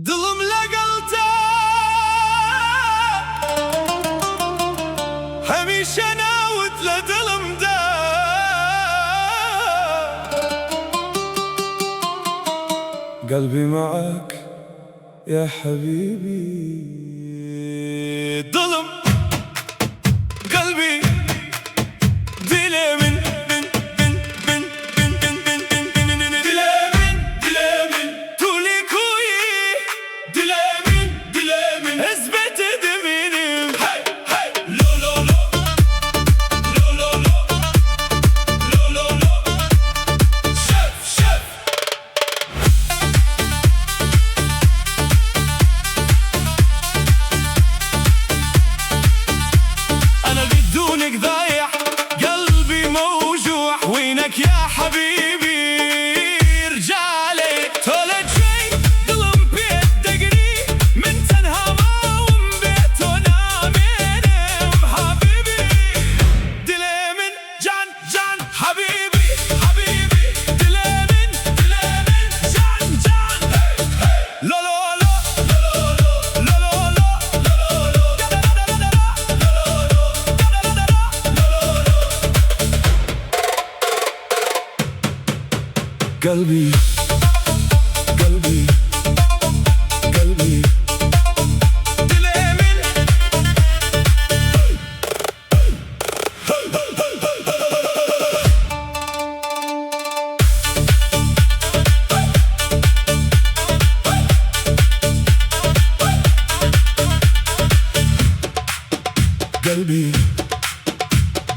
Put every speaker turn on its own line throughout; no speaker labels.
Dilimle kaldı همیشه ناوت لدلمدا قلبي معك يا حبيبي ظلم قلبي دلمن ضايع قلبي موجوع وينك يا حبيبي رجالي طلعت شي ظلم بيت دقري من تنها ما ومبيتنا منهم حبيبي دليمن جان حبيبي دليمن جان لا قلبي دليمن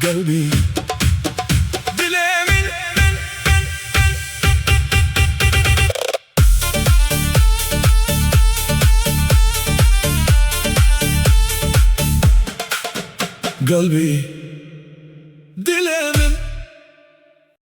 قلبي قلبي دليمن